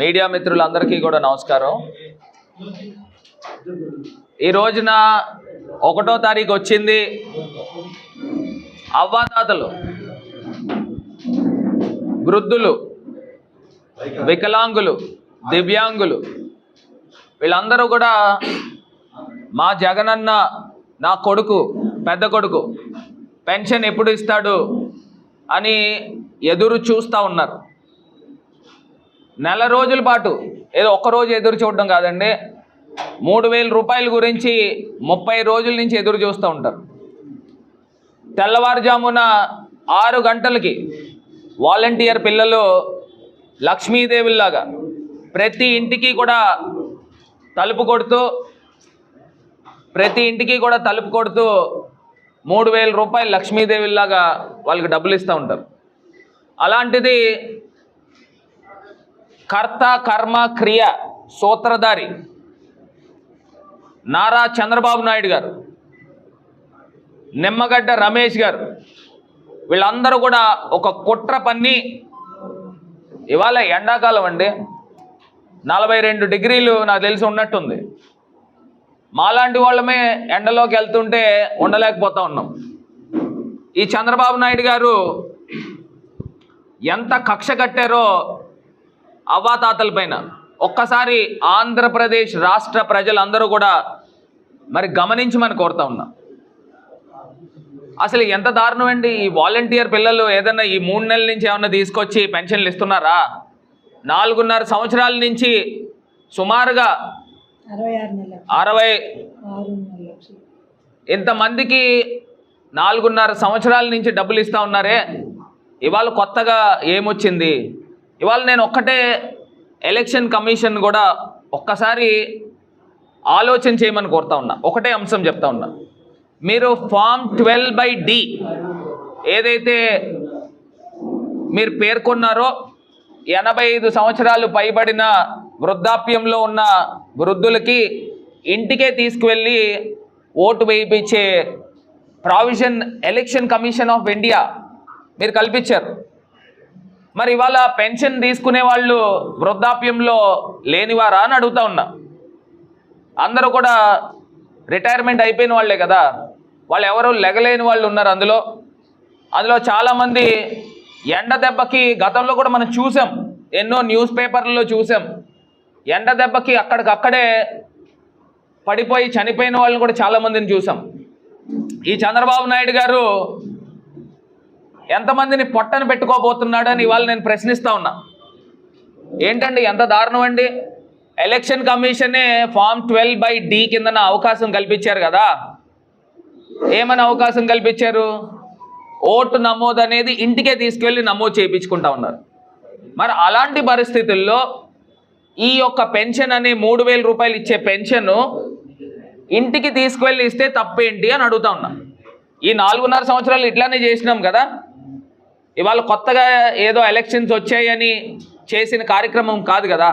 Media మిత్రులందరికీ కూడా నమస్కారం. ఈ రోజున 1వ తారీఖు వచ్చింది. అవ్వాతాతలు, వృద్ధులు, వికలాంగులు, దివ్యాంగులు వీళ్ళందరూ కూడా మా జగనన్న నా కొడుకు, పెద్ద కొడుకు పెన్షన్ ఎప్పుడు ఇస్తాడు అని ఎదురు చూస్తూ ఉన్నారు. నెల రోజుల పాటు, ఏదో ఒక్కరోజు ఎదురు చూడడం కాదండి, 3,000 రూపాయల గురించి 30 రోజుల నుంచి ఎదురు చూస్తూ ఉంటారు. తెల్లవారుజామున 6 గంటలకి వాలంటీర్ పిల్లలు లక్ష్మీదేవిలాగా ప్రతి ఇంటికి కూడా తలుపు కొడుతూ 3,000 రూపాయలు లక్ష్మీదేవిలాగా వాళ్ళకి డబ్బులు ఇస్తూ ఉంటారు. అలాంటిది కర్త కర్మ క్రియ సూత్రధారి నారా చంద్రబాబు నాయుడు గారు, నిమ్మగడ్డ రమేష్ గారు వీళ్ళందరూ కూడా ఒక కుట్ర పన్ని, ఇవాళ ఎండాకాలం అండి, 42 డిగ్రీలు నాకు తెలిసి ఉన్నట్టుంది. మాలాంటి వాళ్ళమే ఎండలోకి వెళ్తుంటే ఉండలేకపోతా ఉన్నాం. ఈ చంద్రబాబు నాయుడు గారు ఎంత కక్ష కట్టారో అవ్వాతాతల పైన ఒక్కసారి ఆంధ్రప్రదేశ్ రాష్ట్ర ప్రజలందరూ కూడా మరి గమనించమని కోరుతా ఉన్నాం. అసలు ఎంత దారుణం అండి. ఈ వాలంటీర్ పిల్లలు ఏదన్నా ఈ 3 నెలల నుంచి ఏమన్నా తీసుకొచ్చి పెన్షన్లు ఇస్తున్నారా? 4.5 సంవత్సరాల నుంచి సుమారుగా 60 ఇంతమందికి 4.5 సంవత్సరాల నుంచి డబ్బులు ఇస్తూ ఉన్నారే. ఇవాళ కొత్తగా ఏమొచ్చింది? ఇవాళ నేను ఒక్కటే ఎలక్షన్ కమిషన్ కూడా ఒక్కసారి ఆలోచన చేయమని కోరుతా ఉన్నా. ఒకటే అంశం చెప్తా ఉన్నా. మీరు ఫామ్ 12/D ఏదైతే మీరు పేర్కొన్నారో 85 సంవత్సరాలు పైబడిన వృద్ధాప్యంలో ఉన్న వృద్ధులకి ఇంటికే తీసుకువెళ్ళి ఓటు వేయించే provision election commission of India మీరు కల్పించారు. మరి ఇవాళ పెన్షన్ తీసుకునే వాళ్ళు వృద్ధాప్యంలో లేనివారా అని అడుగుతా ఉన్నా. అందరూ కూడా రిటైర్మెంట్ అయిపోయిన వాళ్ళే కదా, వాళ్ళు ఎవరు లెగలేని వాళ్ళు ఉన్నారు. అందులో చాలామంది ఎండ దెబ్బకి గతంలో కూడా మనం చూసాం, ఎన్నో న్యూస్ పేపర్లలో చూసాం. ఎండ దెబ్బకి అక్కడికక్కడే పడిపోయి చనిపోయిన వాళ్ళని కూడా చాలామందిని చూసాం. ఈ చంద్రబాబు నాయుడు గారు ఎంతమందిని పొట్టను పెట్టుకోబోతున్నాడు అని ఇవాళ నేను ప్రశ్నిస్తూ ఉన్నా. ఏంటండి ఎంత దారుణం అండి. ఎలక్షన్ కమిషనే ఫామ్ 12/D కిందన అవకాశం కల్పించారు కదా. ఏమని అవకాశం కల్పించారు? ఓటు నమోదు అనేది ఇంటికే తీసుకెళ్ళి నమోదు చేయించుకుంటా ఉన్నారు. మరి అలాంటి పరిస్థితుల్లో ఈ యొక్క పెన్షన్ అనే 3,000 రూపాయలు ఇచ్చే పెన్షన్ ఇంటికి తీసుకువెళ్ళి ఇస్తే తప్పేంటి అని అడుగుతా ఉన్నా. ఈ 4.5 సంవత్సరాలు ఇట్లానే చేసినాం కదా. ఇవాళ కొత్తగా ఏదో ఎలక్షన్స్ వచ్చాయని చేసిన కార్యక్రమం కాదు కదా.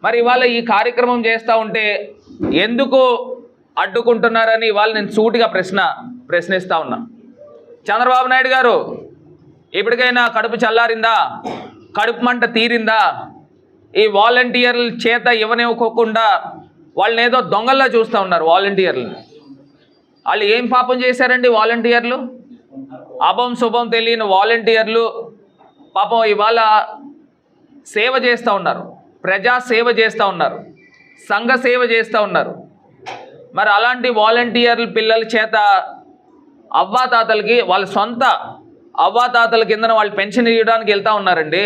మరి ఇవాళ ఈ కార్యక్రమం చేస్తూ ఉంటే ఎందుకు అడ్డుకుంటున్నారని ఇవాళ నేను సూటిగా ప్రశ్నిస్తూ ఉన్నా. చంద్రబాబు నాయుడు గారు, ఇప్పటికైనా కడుపు చల్లారిందా? కడుపు మంట తీరిందా? ఈ వాలంటీర్ల చేత ఇవ్వనివ్వకోకుండా వాళ్ళని ఏదో దొంగల్లా చూస్తూ ఉన్నారు. వాలంటీర్లను వాళ్ళు ఏం పాపం చేశారండి? వాలంటీర్లు అభం శుభం తెలియని వాలంటీర్లు పాపం ఇవాళ సేవ చేస్తూ ఉన్నారు, ప్రజా సేవ చేస్తూ ఉన్నారు, సంఘ సేవ చేస్తూ ఉన్నారు. మరి అలాంటి వాలంటీర్ల పిల్లల చేత అవ్వాతాతలకి, వాళ్ళ సొంత అవ్వాతాతల కిందన వాళ్ళు పెన్షన్ ఇవ్వడానికి వెళ్తూ ఉన్నారండి.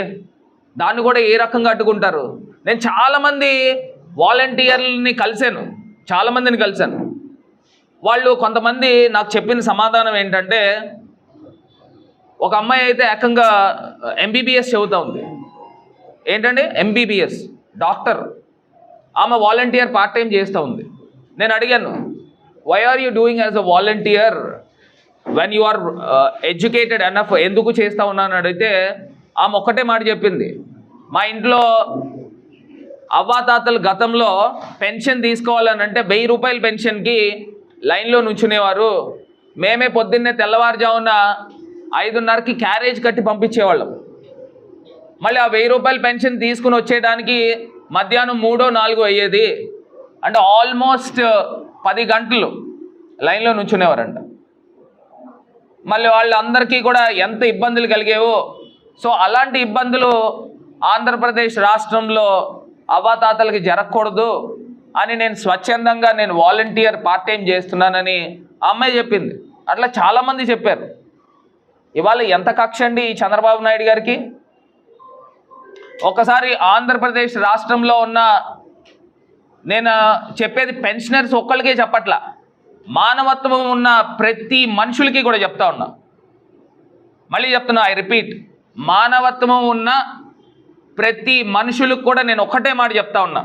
దాన్ని కూడా ఏ రకంగా అడ్డుకుంటారు? నేను చాలామంది వాలంటీర్లని చాలామందిని కలిశాను. వాళ్ళు కొంతమంది నాకు చెప్పిన సమాధానం ఏంటంటే, ఒక అమ్మాయి అయితే ఏకంగా MBBS చదువుతూ ఉంది. ఏంటంటే MBBS డాక్టర్. ఆమె వాలంటీర్ పార్ట్ టైం చేస్తూ ఉంది. నేను అడిగాను, why are you doing as a volunteer when you are educated enough, ఎందుకు చేస్తూ ఉన్నాను అడిగితే ఆమె ఒక్కటే మాట చెప్పింది, మా ఇంట్లో అవ్వాతాతలు గతంలో పెన్షన్ తీసుకోవాలనంటే 1000 రూపాయల పెన్షన్కి లైన్లో నుంచునేవారు. మేమే పొద్దున్నే తెల్లవారుజామున 5:30కి క్యారేజ్ కట్టి పంపించేవాళ్ళం. మళ్ళీ ఆ 1000 రూపాయల పెన్షన్ తీసుకుని వచ్చేయడానికి మధ్యాహ్నం 3-4 అయ్యేది. అంటే ఆల్మోస్ట్ 10 గంటలు లైన్లో నుంచునేవారంట. మళ్ళీ వాళ్ళందరికీ కూడా ఎంత ఇబ్బందులు కలిగేవో. సో అలాంటి ఇబ్బందులు ఆంధ్రప్రదేశ్ రాష్ట్రంలో అవ్వాతాతలకి జరగకూడదు అని నేను స్వచ్ఛందంగా వాలంటీర్ పార్ట్ టైం చేస్తున్నానని ఆ అమ్మాయి చెప్పింది. అట్లా చాలామంది చెప్పారు. ఇవాళ ఎంత కక్ష అండి ఈ చంద్రబాబు నాయుడు గారికి. ఒకసారి ఆంధ్రప్రదేశ్ రాష్ట్రంలో ఉన్న, నేను చెప్పేది పెన్షనర్స్ ఒక్కళ్ళకే చెప్పట్లా, మానవత్వం ఉన్న ప్రతి మనుషులకి కూడా చెప్తా ఉన్నా. మళ్ళీ చెప్తున్నా, ఐ రిపీట్, మానవత్వం ఉన్న ప్రతి మనుషులకు కూడా నేను ఒక్కటే మాట చెప్తా ఉన్నా.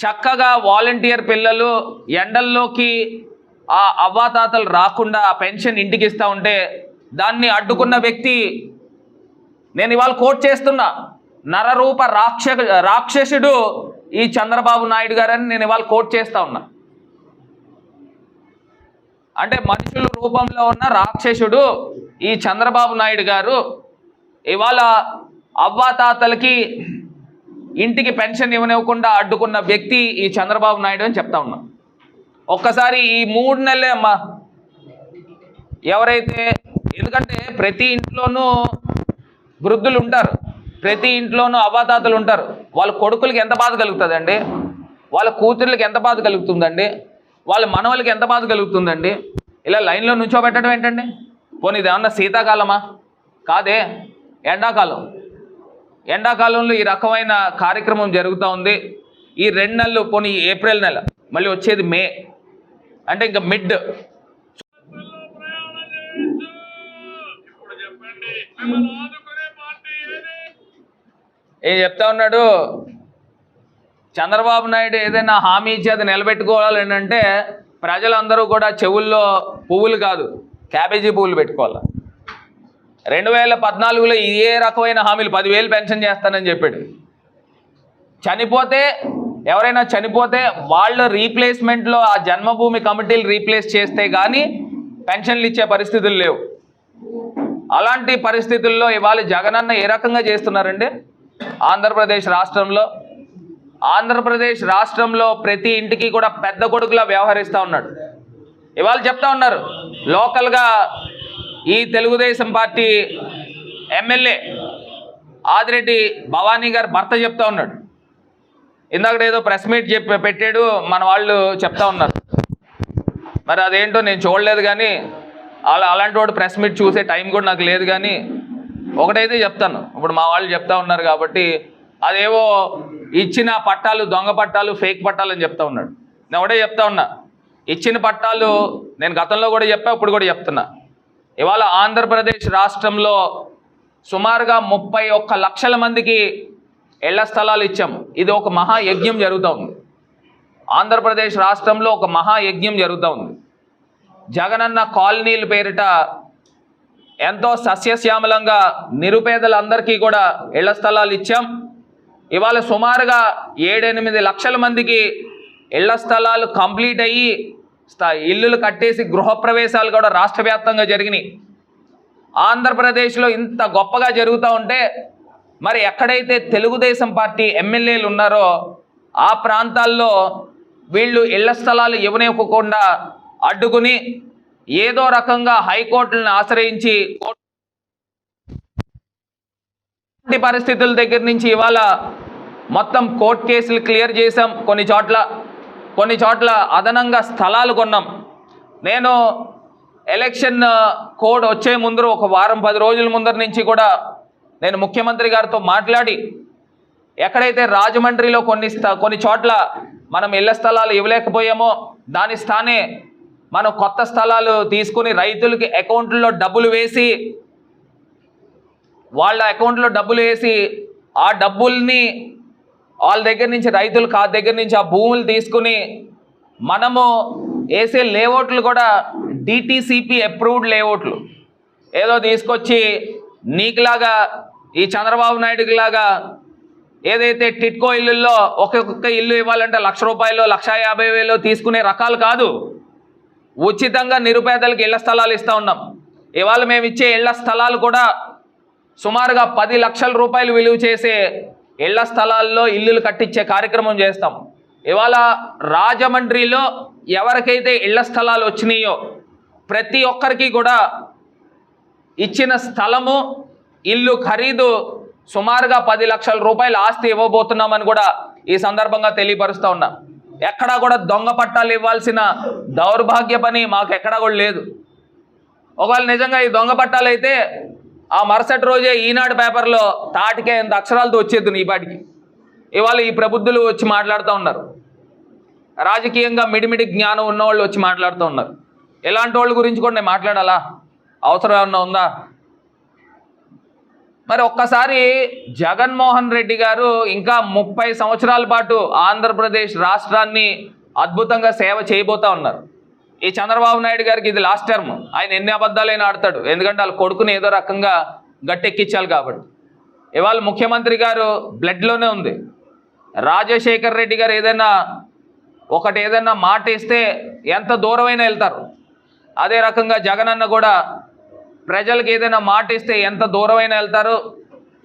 చక్కగా వాలంటీర్ పిల్లలు ఎండల్లోకి ఆ అవ్వాతాతలు రాకుండా ఆ పెన్షన్ ఇంటికి ఇస్తూ ఉంటే దాన్ని అడ్డుకున్న వ్యక్తి, నేను ఇవాళ కోట్ చేస్తున్నా, నరరూప రాక్షసుడు ఈ చంద్రబాబు నాయుడు గారని నేను ఇవాళ కోట్ చేస్తా ఉన్నా. అంటే మనుషుల రూపంలో ఉన్న రాక్షసుడు ఈ చంద్రబాబు నాయుడు గారు ఇవాళ అవ్వాతాతలకి ఇంటికి పెన్షన్ ఇవ్వనివ్వకుండా అడ్డుకున్న వ్యక్తి ఈ చంద్రబాబు నాయుడు అని చెప్తా ఉన్నా. ఒక్కసారి ఈ 3 నెలలే అమ్మా, ఎవరైతే, ఎందుకంటే ప్రతి ఇంట్లోనూ వృద్ధులు ఉంటారు, ప్రతి ఇంట్లోనూ అవ్వాతాతలు ఉంటారు. వాళ్ళ కొడుకులకి ఎంత బాధ కలుగుతుందండి, వాళ్ళ కూతుర్లకి ఎంత బాధ కలుగుతుందండి, వాళ్ళ మనవలకి ఎంత బాధ కలుగుతుందండి. ఇలా లైన్లో నుంచోబెట్టడం ఏంటండి? పోనీ ఇది ఏమన్నా శీతాకాలమా? కాదే, ఎండాకాలం. ఎండాకాలంలో ఈ రకమైన కార్యక్రమం జరుగుతూ ఉంది. ఈ 2 నెలలు, పోనీ ఏప్రిల్ నెల, మళ్ళీ వచ్చేది మే, అంటే ఇంకా మిడ్. ఏం చెప్తా ఉన్నాడు చంద్రబాబు నాయుడు? ఏదైనా హామీ ఇచ్చి అది నిలబెట్టుకోవాలి అంటే ప్రజలందరూ కూడా చెవుల్లో పువ్వులు కాదు, క్యాబేజీ పువ్వులు పెట్టుకోవాలి. 2014లో ఏ రకమైన హామీలు? 10,000 పెన్షన్ చేస్తానని చెప్పాడు. చనిపోతే, ఎవరైనా చనిపోతే వాళ్ళ రీప్లేస్మెంట్లో ఆ జన్మభూమి కమిటీలు రీప్లేస్ చేస్తే కానీ పెన్షన్లు ఇచ్చే పరిస్థితులు లేవు. అలాంటి పరిస్థితుల్లో ఇవాళ జగనన్న ఏ రకంగా చేస్తున్నారండి ఆంధ్రప్రదేశ్ రాష్ట్రంలో? ఆంధ్రప్రదేశ్ రాష్ట్రంలో ప్రతి ఇంటికి కూడా పెద్ద కొడుకులా వ్యవహరిస్తూ ఉన్నాడు. ఇవాళ చెప్తా ఉన్నారు, లోకల్గా ఈ తెలుగుదేశం పార్టీ ఎమ్మెల్యే ఆదిరెడ్డి భవానీ గారు భర్త చెప్తా ఉన్నాడు. ఇందాక ఏదో ప్రెస్ మీట్ పెట్టాడు, మన వాళ్ళు చెప్తా ఉన్నారు. మరి అదేంటో నేను చూడలేదు, కానీ అలాంటి వాడు ప్రెస్ మీట్ చూసే టైం కూడా నాకు లేదు. కానీ ఒకటైతే చెప్తాను, ఇప్పుడు మా వాళ్ళు చెప్తా ఉన్నారు కాబట్టి, అదేవో ఇచ్చిన పట్టాలు దొంగ పట్టాలు, ఫేక్ పట్టాలు అని చెప్తా ఉన్నాడు. నేను ఒకటే చెప్తా ఉన్నా, ఇచ్చిన పట్టాలు నేను గతంలో కూడా చెప్పా, ఇప్పుడు కూడా చెప్తున్నా. ఇవాళ ఆంధ్రప్రదేశ్ రాష్ట్రంలో సుమారుగా 31 లక్షల మందికి ఇళ్ల స్థలాలు ఇచ్చాం. ఇది ఒక మహాయజ్ఞం జరుగుతూ ఉంది. ఆంధ్రప్రదేశ్ రాష్ట్రంలో ఒక మహాయజ్ఞం జరుగుతూ ఉంది. జగనన్న కాలనీల పేరిట ఎంతో సస్యశ్యామలంగా నిరుపేదలందరికీ కూడా ఇళ్ల స్థలాలు ఇచ్చాం. ఇవాళ సుమారుగా 7-8 లక్షల మందికి ఇళ్ల స్థలాలు కంప్లీట్ అయ్యి ఇల్లులు కట్టేసి గృహప్రవేశాలు కూడా రాష్ట్ర వ్యాప్తంగా జరిగినాయి. ఆంధ్రప్రదేశ్లో ఇంత గొప్పగా జరుగుతూ ఉంటే మరి ఎక్కడైతే తెలుగుదేశం పార్టీ ఎమ్మెల్యేలు ఉన్నారో ఆ ప్రాంతాల్లో వీళ్ళు ఇళ్ల స్థలాలు ఇవ్వనివ్వకుండా అడ్డుకుని ఏదో రకంగా హైకోర్టులను ఆశ్రయించి పరిస్థితుల దగ్గర నుంచి ఇవాళ మొత్తం కోర్టు కేసులు క్లియర్ చేశాం. కొన్ని చోట్ల అదనంగా స్థలాలు కొన్నాం. నేను ఎలక్షన్ కోడ్ వచ్చే ముందర ఒక వారం 10 రోజుల ముందర నుంచి కూడా నేను ముఖ్యమంత్రి గారితో మాట్లాడి ఎక్కడైతే రాజమండ్రిలో కొన్ని చోట్ల మనం ఇళ్ల స్థలాలు ఇవ్వలేకపోయామో దాని స్థానే మనం కొత్త స్థలాలు తీసుకుని రైతులకి అకౌంట్లో డబ్బులు వేసి వాళ్ళ అకౌంట్లో డబ్బులు వేసి ఆ డబ్బుల్ని వాళ్ళ దగ్గర నుంచి రైతుల దగ్గర నుంచి ఆ భూములు తీసుకుని మనము వేసే లేఅవుట్లు కూడా డిటిసిపి అప్రూవ్డ్ లేఅవుట్లు ఏదో తీసుకొచ్చి నీకులాగా ఈ చంద్రబాబు నాయుడుకి లాగా ఏదైతే టిట్కో ఇల్లుల్లో ఒక్కొక్క ఇల్లు ఇవ్వాలంటే 1,00,000 రూపాయలు 1,50,000 తీసుకునే రకాలు కాదు. ఉచితంగా నిరుపేదలకు ఇళ్ల స్థలాలు ఇస్తూ ఉన్నాం. ఇవాళ మేము ఇచ్చే ఇళ్ల స్థలాలు కూడా సుమారుగా 10 లక్షల రూపాయలు విలువ చేసే ఇళ్ల స్థలాల్లో ఇల్లులు కట్టించే కార్యక్రమం చేస్తాం. ఇవాళ రాజమండ్రిలో ఎవరికైతే ఇళ్ల స్థలాలు వచ్చినాయో ప్రతి ఒక్కరికి కూడా ఇచ్చిన స్థలము ఇల్లు ఖరీదు సుమారుగా 10 లక్షల రూపాయల ఆస్తి ఇవ్వబోతున్నామని కూడా ఈ సందర్భంగా తెలియపరుస్తూ ఉన్నా. ఎక్కడా కూడా దొంగ పట్టాలు ఇవ్వాల్సిన దౌర్భాగ్య పని మాకు ఎక్కడా కూడా లేదు. ఒకవేళ నిజంగా ఈ దొంగ పట్టాలు అయితే ఆ మరుసటి రోజే ఈనాడు పేపర్లో తాటికే ఎంత అక్షరాలతో వచ్చేద్దు ఈ పాటికి. ఇవాళ ఈ ప్రబుద్ధులు వచ్చి మాట్లాడుతూ ఉన్నారు, రాజకీయంగా మిడిమిడి జ్ఞానం ఉన్నవాళ్ళు వచ్చి మాట్లాడుతూ ఉన్నారు. ఇలాంటి వాళ్ళ గురించి కూడా నేను మాట్లాడాలా? అవసరం ఏమన్నా ఉందా? మరి ఒక్కసారి జగన్మోహన్ రెడ్డి గారు ఇంకా 30 సంవత్సరాల పాటు ఆంధ్రప్రదేశ్ రాష్ట్రాన్ని అద్భుతంగా సేవ చేయబోతా ఉన్నారు. ఈ చంద్రబాబు నాయుడు గారికి ఇది లాస్ట్ టర్మ్. ఆయన ఎన్ని అబద్ధాలైనా ఆడతాడు, ఎందుకంటే వాళ్ళ కొడుకుని ఏదో రకంగా గట్టెక్కించాలి కాబట్టి. ఇవాళ ముఖ్యమంత్రి గారు బ్లడ్లోనే ఉంది. రాజశేఖర్ రెడ్డి గారు ఏదైనా మాట ఇస్తే ఎంత దూరమైనా వెళ్తారు. అదే రకంగా జగనన్న కూడా ప్రజలకు ఏదైనా మాట ఇస్తే ఎంత దూరమైనా వెళ్తారు.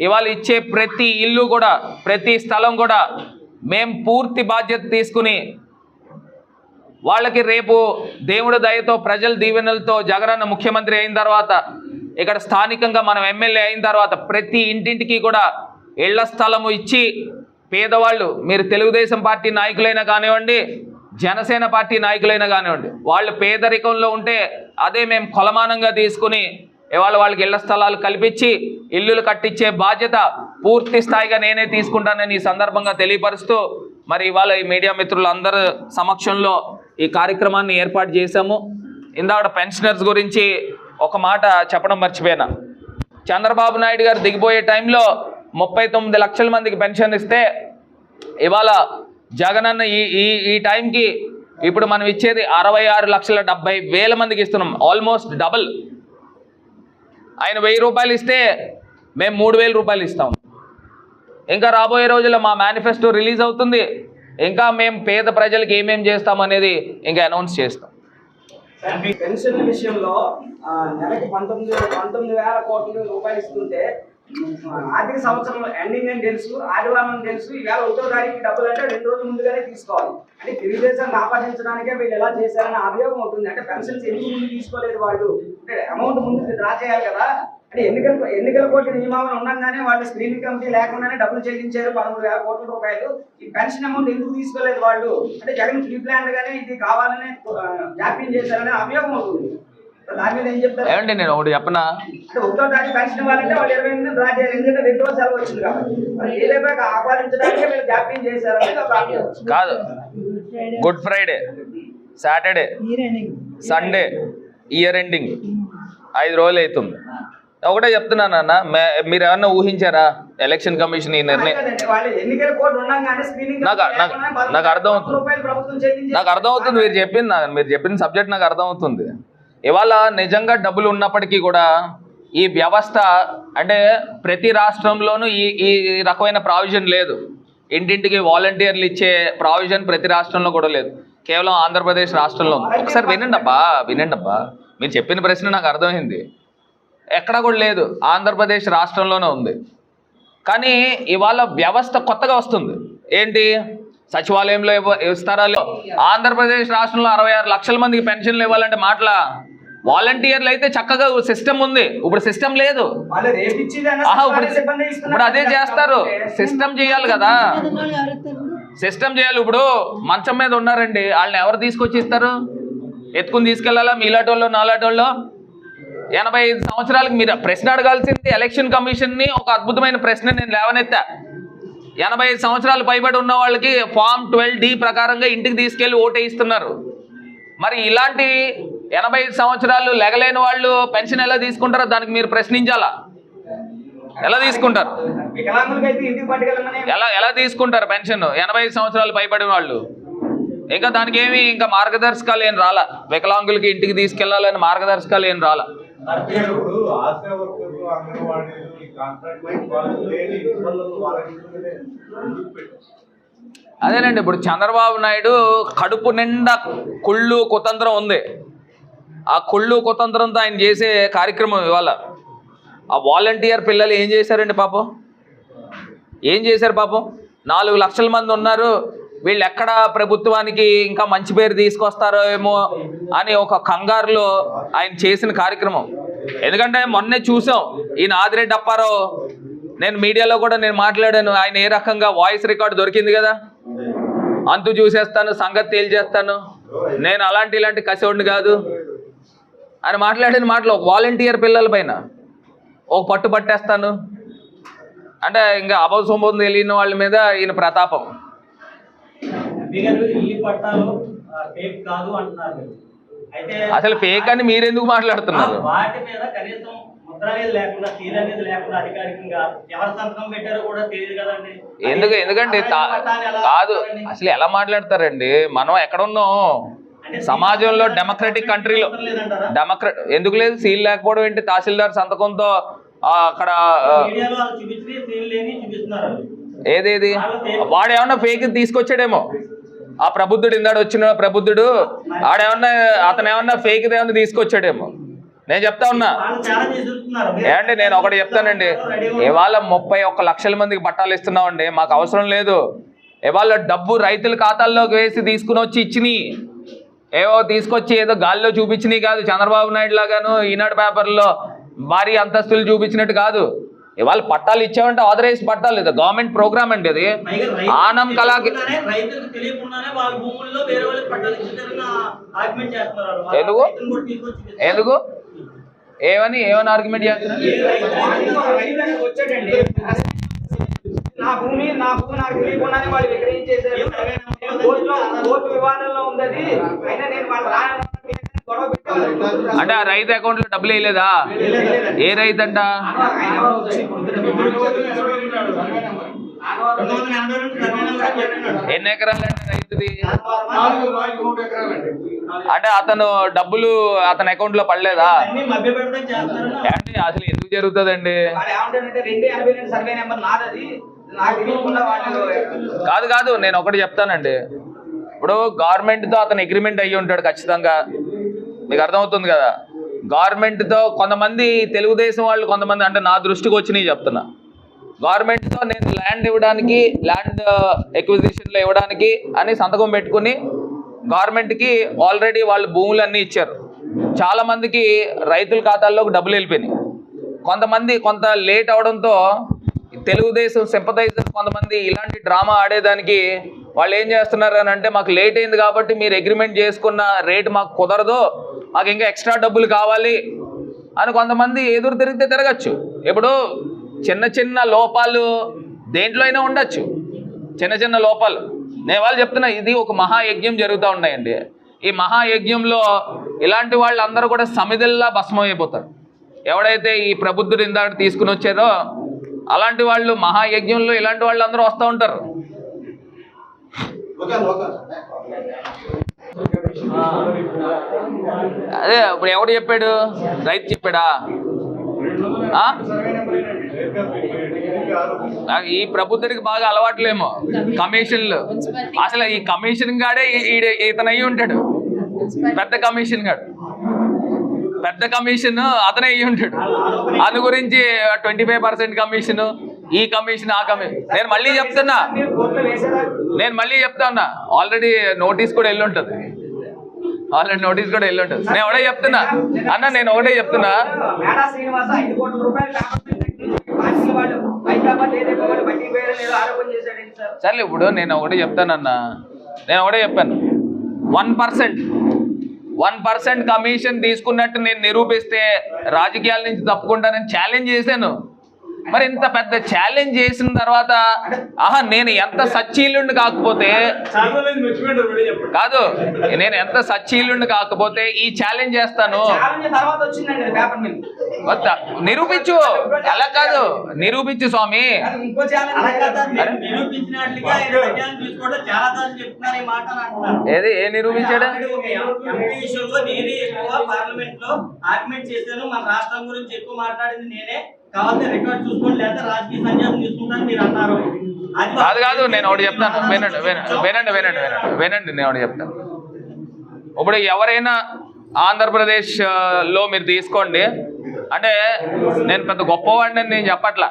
ఇవాళ ఇచ్చే ప్రతి ఇల్లు కూడా, ప్రతి స్థలం కూడా మేము పూర్తి బాధ్యత తీసుకుని వాళ్ళకి రేపు దేవుడి దయతో ప్రజల దీవెనలతో జగనన్న ముఖ్యమంత్రి అయిన తర్వాత, ఇక్కడ స్థానికంగా మనం ఎమ్మెల్యే అయిన తర్వాత ప్రతి ఇంటింటికి కూడా ఇళ్ల స్థలము ఇచ్చి పేదవాళ్ళు, మీరు తెలుగుదేశం పార్టీ నాయకులైనా కానివ్వండి, జనసేన పార్టీ నాయకులైనా కానివ్వండి, వాళ్ళు పేదరికంలో ఉంటే అదే మేము కొలమానంగా తీసుకుని ఇవాళ వాళ్ళకి ఇళ్ల స్థలాలు కల్పించి ఇల్లులు కట్టించే బాధ్యత పూర్తి స్థాయిగా నేనే తీసుకుంటానని ఈ సందర్భంగా తెలియపరుస్తూ, మరి ఇవాళ ఈ మీడియా మిత్రులందరి సమక్షంలో ఈ కార్యక్రమాన్ని ఏర్పాటు చేశాము. ఇందాక పెన్షనర్స్ గురించి ఒక మాట చెప్పడం మర్చిపోయినా. చంద్రబాబు నాయుడు గారు దిగిపోయే టైంలో 39 లక్షల మందికి పెన్షన్ ఇస్తే ఇవాళ జగనన్న ఈ టైంకి ఇప్పుడు మనం ఇచ్చేది 66,70,000 మందికి ఇస్తున్నాం. Almost double. ఆయన 1000 రూపాయలు ఇస్తే మేము 3,000 రూపాయలు ఇస్తాం. ఇంకా రాబోయే రోజుల్లో మా మేనిఫెస్టో రిలీజ్ అవుతుంది. ఇంకా మేము పేద ప్రజలకు ఏమేం చేస్తాం అనేది ఇంకా అనౌన్స్ చేస్తాం. పెన్షన్ విషయంలో నెలకి 19,000 కోట్ల రూపాయలు ఇస్తుంటే ఆర్థిక సంవత్సరం ఎండింగ్ అని తెలుసు, ఆదివారం అని తెలుసు. ఈవేళ 1వ తారీఖు డబ్బులు అంటే 2 రోజుల ముందుగానే తీసుకోవాలి. అంటే తెలుగుదేశాన్ని ఆపాదించడానికే వీళ్ళు ఎలా చేశారని అభియోగం అవుతుంది. అంటే పెన్షన్స్ ఎందుకు ముందు తీసుకోలేదు వాళ్ళు? అంటే అమౌంట్ ముందు డ్రా చేయాలి కదా. అంటే ఎన్నికల కోర్టు నియమావళి ఉండగానే వాళ్ళు స్క్రీనింగ్ కమిటీ లేకుండానే డబ్బులు చెల్లించారు 13,000 కోట్ల రూపాయలు. ఈ పెన్షన్ అమౌంట్ ఎందుకు తీసుకోలేదు వాళ్ళు? అంటే జగన్ ప్రీ ప్లాన్ గానే ఇది కావాలని జాప్యం చేశారని అభియోగం అవుతుంది. దాని మీద ఏం చెప్తారు? ఏమండి, నేను ఒకటి చెప్పనా? అంటే 1వ తారీఖు పెన్షన్ ఇవ్వాలంటే వాళ్ళు 28 డ్రా చేయాలి. ఎందుకంటే 2 రోజులు సెలవు వచ్చింది కాబట్టి. ఏదైనా ఆపాదించడానికి వీళ్ళు జాప్యం చేశారని ఒక అభియోగం. కాదు, good Friday, Saturday, Sunday, year ending 5 రోజులు అవుతుంది. ఒకటే చెప్తున్నానన్న, మీరు ఏమన్నా ఊహించారా ఎలక్షన్ కమిషన్ ఈ నిర్ణయం? నాకు అర్థమవుతుంది మీరు చెప్పిన సబ్జెక్ట్ నాకు అర్థమవుతుంది. ఇవాళ నిజంగా డబ్బులు ఉన్నప్పటికీ కూడా ఈ వ్యవస్థ అంటే ప్రతి రాష్ట్రంలోనూ ఈ రకమైన ప్రావిజన్ లేదు. ఇంటింటికి వాలంటీర్లు ఇచ్చే ప్రావిజన్ ప్రతి రాష్ట్రంలో కూడా లేదు, కేవలం ఆంధ్రప్రదేశ్ రాష్ట్రంలో ఉంది. ఒకసారి వినండబ్బా, మీరు చెప్పిన ప్రశ్న నాకు అర్థమైంది. ఎక్కడ కూడా లేదు, ఆంధ్రప్రదేశ్ రాష్ట్రంలోనే ఉంది. కానీ ఇవాళ వ్యవస్థ కొత్తగా వస్తుంది. ఏంటి? సచివాలయంలో ఇస్తారా? ఆంధ్రప్రదేశ్ రాష్ట్రంలో 66 లక్షల మందికి పెన్షన్లు ఇవ్వాలంటే మాటలా? వాలంటీర్లు అయితే చక్కగా సిస్టమ్ ఉంది. ఇప్పుడు సిస్టమ్ లేదు. ఇప్పుడు అదే చేస్తారు. సిస్టమ్ చేయాలి కదా, సిస్టమ్ చేయాలి. ఇప్పుడు మంచం మీద ఉన్నారండి, వాళ్ళని ఎవరు తీసుకొచ్చి ఇస్తారు? ఎత్తుకుని తీసుకెళ్లాలా? మీలాటోళ్ళు నాలాటోళ్ళు? 85 సంవత్సరాలకు మీరు ప్రశ్న అడగాల్సింది ఎలక్షన్ కమిషన్ని. ఒక అద్భుతమైన ప్రశ్న నేను లేవనెత్తా. 85 సంవత్సరాలు పైబడి ఉన్న వాళ్ళకి ఫామ్ 12D ప్రకారంగా ఇంటికి తీసుకెళ్లి ఓటేయిస్తున్నారు. మరి ఇలాంటి 85 సంవత్సరాలు లెగలేని వాళ్ళు పెన్షన్ ఎలా తీసుకుంటారో దానికి మీరు ప్రశ్నించాలా? ఎలా తీసుకుంటారు? ఎలా తీసుకుంటారు పెన్షన్ 85 సంవత్సరాలు పైబడిన వాళ్ళు? ఇంకా దానికి ఏమి ఇంకా మార్గదర్శకాలు ఏం రాలా. వికలాంగులకి ఇంటికి తీసుకెళ్లాలని మార్గదర్శకాలు ఏం రాలా. అదేనండి, ఇప్పుడు చంద్రబాబు నాయుడు కడుపు నిండా కుళ్ళు కుతంత్రం ఉంది. ఆ కుళ్ళు కుతంత్రంతో ఆయన చేసే కార్యక్రమం ఇవాళ ఆ వాలంటీర్ పిల్లలు ఏం చేశారండి పాపం? ఏం చేశారు పాపం? 4 లక్షల మంది ఉన్నారు, వీళ్ళు ఎక్కడ ప్రభుత్వానికి ఇంకా మంచి పేరు తీసుకొస్తారో ఏమో అని ఒక కంగారులో ఆయన చేసిన కార్యక్రమం. ఎందుకంటే మొన్నే చూసాం ఈయన ఆదిరెడ్డి అప్పారావు, నేను మీడియాలో కూడా నేను మాట్లాడాను, ఆయన ఏ రకంగా వాయిస్ రికార్డు దొరికింది కదా, అంతు చూసేస్తాను, సంగతి తేల్చేస్తాను, నేను ఇలాంటి కసివాడిని కాదు అని మాట్లాడిన మాటలు ఒక వాలంటీర్ పిల్లల పైన ఒక పట్టు పట్టేస్తాను అంటే ఇంకా అభవసంభవం తెలియని వాళ్ళ మీద ఈయన ప్రతాపం. ఈ పట్టాలు ఫేక్ కాదు అంటున్నారు మీరు. అయితే అసలు ఫేక్ అని మీరెందుకు మాట్లాడుతున్నారు? వాటి మీద కనీసం ముద్ర అనేది లేకుండా, సీల్ అనేది లేకుండా అధికారికంగా ఎవరు సంతకం పెట్టారో కూడా తెలియదు కదండి. ఎందుకంటే కాదు, అసలు ఎలా మాట్లాడతారండి? మనం ఎక్కడున్నాం? సమాజంలో డెమోక్రటిక్ కంట్రీలో ఎందుకు లేదు? సీల్ లేకపోవడం ఏంటి? తహసీల్దార్ సంతకంతో అక్కడ ఏదేది వాడు ఏమన్నా ఫేక్ తీసుకొచ్చాడేమో, ఆ ప్రబుద్ధుడు ఇందాడు వచ్చిన ప్రబుద్ధుడు అతను ఏమన్నా ఫేక్ ఏమన్నా తీసుకొచ్చాడేమో. నేను చెప్తా ఉన్నా ఏమండి, నేను ఒకటి చెప్తానండి, ఇవాళ 31 లక్షల మందికి పట్టాలు ఇస్తున్నామండి, మాకు అవసరం లేదు. ఇవాళ డబ్బు రైతుల ఖాతాల్లోకి వేసి తీసుకుని వచ్చి ఇచ్చినాయి, ఏవో తీసుకొచ్చి ఏదో గాలిలో చూపించినాయి కాదు, చంద్రబాబు నాయుడు లాగాను ఈనాడు పేపర్లో భారీ అంతస్తులు చూపించినట్టు కాదు. ఇవాళ పట్టాలు ఇచ్చామంటే ఆథరైజ్ పట్టాలు, ఇది గవర్నమెంట్ ప్రోగ్రామ్ అండి. అది ఆనం కళాకి ఎందుకు ఏమని ఆర్గ్యుమెంట్ చేస్తున్నారు? నా భూమి నాకు తెలియకుండానే వాళ్ళు విక్రయించేశారు, కోర్టు వివాదంలో ఉంది. అయినా నేను వాళ్ళు అంటే ఆ రైతు అకౌంట్ లో డబ్బులు వేయలేదా? ఏ రైతు అంట? ఎన్ని ఎకరాలు అంటే రైతుది? అంటే అతను డబ్బులు అతని అకౌంట్ లో పడలేదా? అంటే అసలు ఎందుకు జరుగుతుందండి? కాదు, నేను ఒకటి చెప్తానండి. ఇప్పుడు గవర్నమెంట్తో అతను అగ్రిమెంట్ అయ్యి ఉంటాడు ఖచ్చితంగా, మీకు అర్థమవుతుంది కదా. గవర్నమెంట్తో కొంతమంది తెలుగుదేశం వాళ్ళు కొంతమంది అంటే నా దృష్టికి వచ్చినాయి చెప్తున్నా, గవర్నమెంట్తో నేను ల్యాండ్ ఇవ్వడానికి, ల్యాండ్ ఎక్విజిషన్లో ఇవ్వడానికి అని సంతకం పెట్టుకుని గవర్నమెంట్కి ఆల్రెడీ వాళ్ళు భూములన్నీ ఇచ్చారు. చాలామందికి రైతుల ఖాతాల్లోకి డబ్బులు వెళ్ళిపోయినాయి. కొంత లేట్ అవడంతో తెలుగుదేశం సింపథైజర్స్ కొంతమంది ఇలాంటి డ్రామా ఆడేదానికి వాళ్ళు ఏం చేస్తున్నారు అని అంటే, మాకు లేట్ అయింది కాబట్టి మీరు అగ్రిమెంట్ చేసుకున్న రేటు మాకు కుదరదు, మాకు ఇంకా ఎక్స్ట్రా డబ్బులు కావాలి అని కొంతమంది ఎదురు తిరిగితే తిరగచ్చు. ఇప్పుడు చిన్న లోపాలు దేంట్లో అయినా ఉండొచ్చు, చిన్న లోపాలు. నేను వాళ్ళు చెప్తున్నా, ఇది ఒక మహాయజ్ఞం జరుగుతూ ఉన్నాయండి. ఈ మహాయజ్ఞంలో ఇలాంటి వాళ్ళు అందరూ కూడా సమిధల్లా భస్మం అయిపోతారు. ఎవడైతే ఈ ప్రబుద్ధుడు ఇందాక తీసుకుని వచ్చారో అలాంటి వాళ్ళు మహాయజ్ఞంలో ఇలాంటి వాళ్ళు అందరూ వస్తూ ఉంటారు. అదే ఇప్పుడు ఎవడు చెప్పాడు? రైతు చెప్పాడా? ఈ ప్రబుద్ధుడికి బాగా అలవాట్లేమో కమిషన్లు. అసలు ఈ కమిషన్ గాడే ఇతను అయ్యి ఉంటాడు, పెద్ద కమిషన్ గాడు, పెద్ద కమిషన్ అతనే అయ్యి ఉంటాడు. అందు గురించి 25% కమిషన్, ఈ కమిషన్, ఆ కమిషన్. నేను మళ్ళీ చెప్తున్నా, ఆల్రెడీ నోటీస్ కూడా వెళ్ళి ఉంటుంది. నేను ఒకటే చెప్తున్నా అన్న, నేను ఒకటే చెప్తున్నా, సర్లే ఇప్పుడు నేను ఒకటే చెప్తానన్నా, నేను ఒకటే చెప్పాను, 1% కమిషన్ తీసుకున్నట్టు నేను నిరూపిస్తే రాజకీయాల నుంచి తప్పుకుంటానని ఛాలెంజ్ చేశాను. మరి ఇంత పెద్ద ఛాలెంజ్ చేసిన తర్వాత నేను ఎంత సచ్చీలుండి కాకపోతే కాదు, నేను ఎంత సచ్చీలుండి కాకపోతే ఈ ఛాలెంజ్ చేస్తాను. నిరూపించు, అలా కాదు, నిరూపించు స్వామి. ఏది ఏ నిరూపించాడు? కాదు, నేను ఒకటి చెప్తాను, వినండి, నేను ఒకటి చెప్తాను. ఇప్పుడు ఎవరైనా ఆంధ్రప్రదేశ్లో మీరు తీసుకోండి, అంటే నేను పెద్ద గొప్పవాడిని నేను చెప్పట్లా,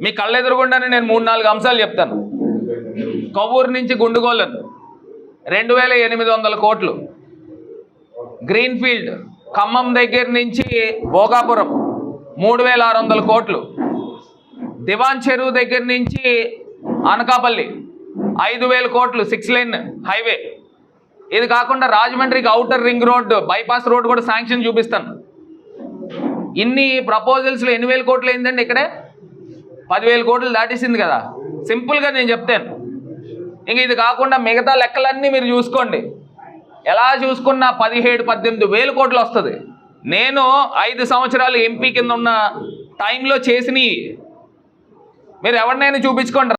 మీ కళ్ళ ఎదురుగుండానే నేను 3-4 అంశాలు చెప్తాను. కొవ్వూరు నుంచి గుండుగోలన్ 2800 కోట్లు, గ్రీన్ఫీల్డ్ ఖమ్మం దగ్గర నుంచి భోగాపురం 3600 కోట్లు, దివాన్ చెరువు దగ్గర నుంచి అనకాపల్లి 5000 కోట్లు 6 లేన్ హైవే. ఇది కాకుండా రాజమండ్రికి outer ring road bypass road కూడా శాంక్షన్ చూపిస్తాను. ఇన్ని ప్రపోజల్స్లో 8000 కోట్లు అయిందండి, ఇక్కడే 10,000 కోట్లు దాటేసింది కదా. సింపుల్గా నేను చెప్తాను. ఇంక ఇది కాకుండా మిగతా లెక్కలన్నీ మీరు చూసుకోండి, ఎలా చూసుకున్నా 17-18,000 కోట్లు వస్తుంది. నేను 5 సంవత్సరాలు ఎంపీ కింద ఉన్న టైంలో చేసినవి మీరు ఎవరినైనా చూపించుకోండి.